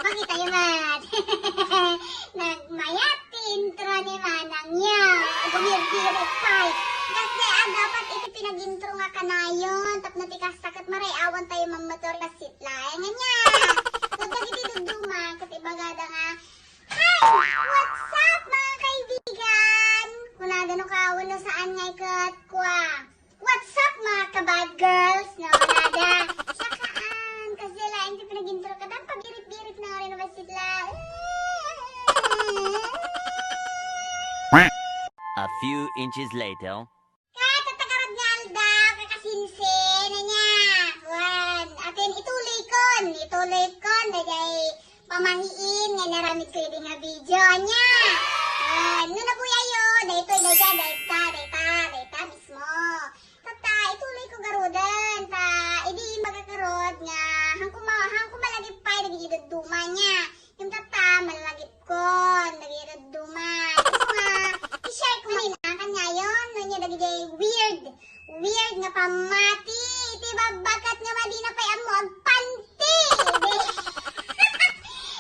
Makita yun man. Nagmayat intro ni Manang niya. Gumir-girit pa. Kasi dapat iti pinag-intro nga kanayon. Tap na tikas sakit maray awan tayo mamator kasit laeng niya. Huwag iti duduma. Kasi bagada nga. Hi! What's up mga kaibigan? Kunada no kawan no saan nga ikat kwa. What's up mga kabad girls? No, nada. Sakaan. Kasi laeng ti pinag-intro ka. Dan pabirit-birit na nga rin na sila. A few inches later. Katakarod nga alda, kakasinsin na niya. Wan, atin ituloy kon, dagay pamahiin, nga naramid ko yung nga video niya. Wan, nuna po yayo, dayta mismo. Tata, ituloy ko garudan, ta, idi magakarod nga, hang kumalagip pa, nagigidod duma niya. Yung tata, malalagip kon, nagigidod duma. Gusto nga, i-share ko na ngayon, no niya nagigay weird nga pamati. Iti babakat nga madina pa yan mo ang panti.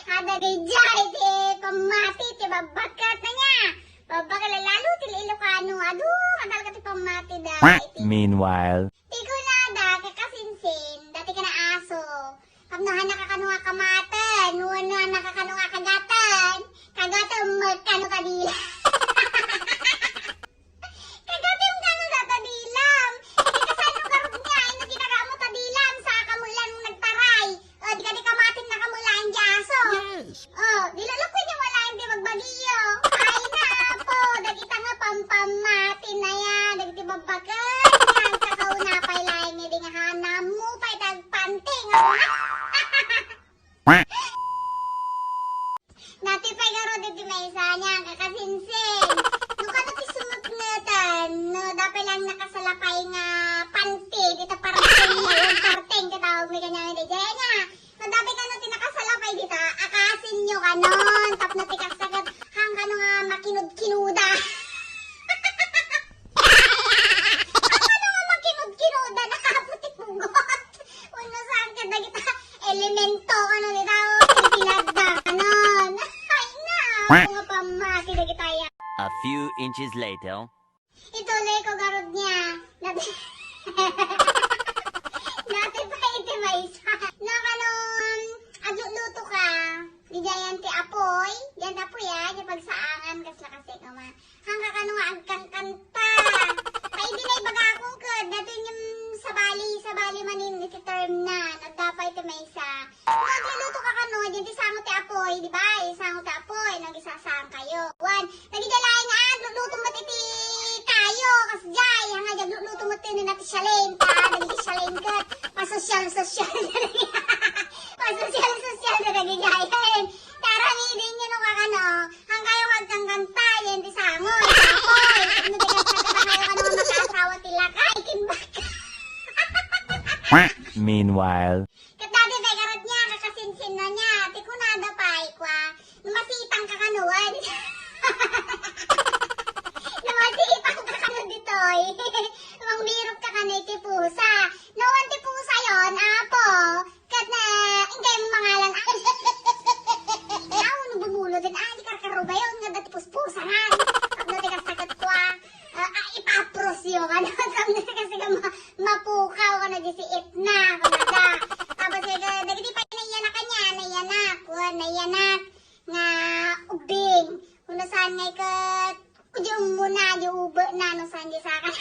Hadagay dyan, iti pamati, iti babakat na niya. Babakat lalo, tili Ilocano. Adu, kadal ka ti pamati da. Meanwhile. Tigo na da, kakasinsin, dati ka na aso. Kamnahan nakakano nga kamatan, nuwan nakakano nga kagatan. Kagatan, magkano kadila. Natipay garo dito may isa niya, kakasinsin. Nung ano ti sumutnatan, no, dapat lang nakasalapay nga panty, dito parteng katawag may kanyang hindi dyan niya. No, dapat ka no, tinakasalapay dito, akasin nyo kanon, tap na tikasagat, hang kano nga makinud-kinuda. Ano nga makinud-kinuda, nakaputik pugot. Uno saan ka na kita, elemento, ano dito, pinagda, kanon. Mga pamati na kita yan. A few inches later. Ituloy ko garod niya. Dati pa iti may isa. Na kanong agluto ka. Di jayan ti apoy. Yan apoy yan. Yung pagsaangan. Kasla kasi kama. Hangga ka nung agkang-kanta. Paidi na ibaga akong kad. Dato yung sabali manin iti term na. Nagdapa iti may isa. Kung agluto ka kanong. Yan ti sangot ti apoy. Di ba? Sangot ti apoy. Nagisasaan kayo. One. Nagidalain nga. Luluto mo iti tayo. Kas jay. Hanga dyan. Luluto mo iti nati shalin. Nagigishalain ka. Pasosyal na nagigayan. Tarangidin nyo nung kakano. Hang kayo magkang kanta. Yan ti sangot. Apoy. Nagigashalain kayo kanong makasawa tilakay. Kimbak. Meanwhile. Katati pa karot niya, kakasinsin na niya. Ti kunada pa ikwa. Numasitang ka kanuan. Numasitang ka kanu ditoy. Lumang birok ka kanu iti pusa. Nawan ti pusa yon, apo. Kat na, hindi mo mangalan. Ano bumulo din? Di karkaruba yun. Nga dati puspusa nga. Tapos ti kasakat ko ipapros yun. Tapos kasi ka mapukaw ka na di si itna. Kunada. Tapos dagiti pa naiyanak ka niya. Naiyanak. Nga ubing. Kung nasaan nga ikat. Kudyo muna. Di ube na. Nung saan di saka.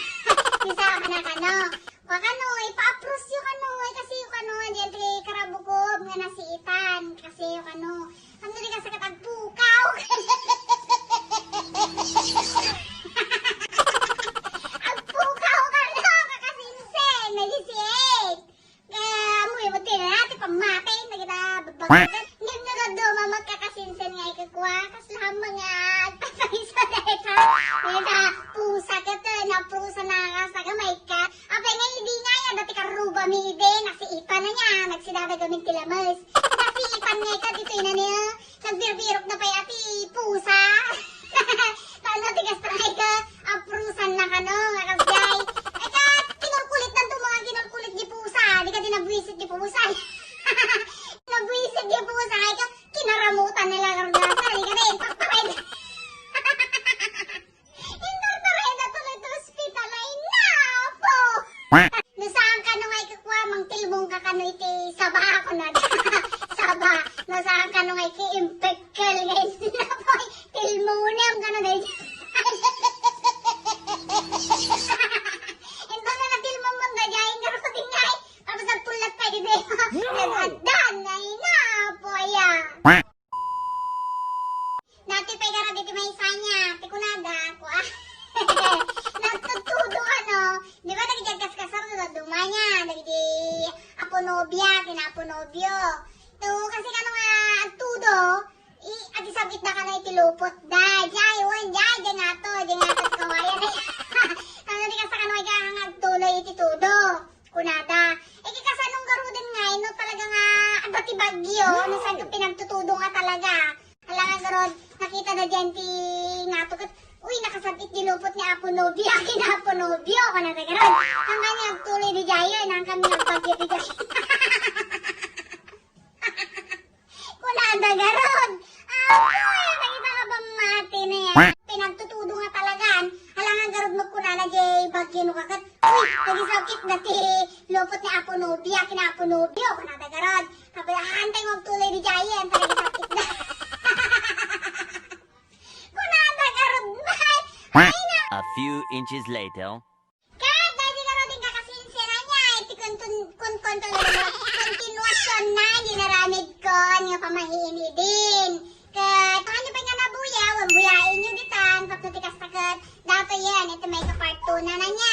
Di saka na kano. Wakano. Ipa-apros yung kano. Kasi yung kano. Diyan ti karabukob. Nga nasiitan. Kasi yung kano. Ano di ka sa katagpukaw. Agpukaw ka no. Kakasinsin. Nagisiik. Amoy mo tinati pamati. Nagita babagat. Ngayon na do magkakasinsin nga ikakwa. Kas lahat mga agpapaysa na ika. Nagita pusa ka to. Naprusa na kasagamay ka. Apay nga hindi nga yan. Dati karuba mi ide. Nasiipan na niya. Nagsidada gamit tilamas. Nasiipan nga ika. Dito yun na niya. Nagbirok na pa ati pusa. Paano tigas na ika. Aprusan na ka no. Nga kasgay. Ika kinulkulit na ito mga kinulkulit ni pusa. Di ka dinabwis Nasaan ka nung ay kakwa, mang tilbong ka kano iti saba ako na. Saba. Nasaan ka nung ay ki-impekal guys. Napoy, tilmunem ka na guys. Ito na natilmong mong gajayin ka rin tingay. Tapos nagpulat pa dito. Naghadan na ina po ya. Dati pa gara dito may isanya. Tikunada ako ah. Nagtutudo ano. Di ba nagigagkas kasar na dumanya. Nagidi apo nobya, kinapo nobyo. To kasi kano nga tudo. Ati sabit na ka na itilupot da. Jay, wan, jay, di nga to kawayan. Ano di ka sa kano ay kahangag tuloy iti tudo. Kunada. Kikasa nung garudin nga, no talaga nga abati bagyo. Nasaan ka pinagtutudo nga talaga. Halangan garod, nakita na dyan ti nga to. Uy, nakasabit dilupot ni Apo Nobyo. Akin Apo Nobyo. Kunada garod. Ang kanya tuloy di jayo. Nang kami nagbagyo di jayo. Kunada garod. Apoy, nakita ka ba mati na yan? Pinagtutudo nga talagaan. Halangan garod magkunana jay bagyo no kakat. Uy, nagisakit na ti lupot ni Apo Nobyo. Akin Apo Nobyo. Kunada garod. Kapag hantay mo tuloy di jayo. Ang nagisakit na. Kunada garod man. Ay na. A few inches later. Kat, dahil ka rin kakasinsira niya. Iti kontinuasyon na. Ginaramid ko. Nga pamahini din. Kat, paano pa nga nabuya? Wang buyain nyo ditan. Pagtutikas takat. Dato yan. Ito may kapart 2 na niya.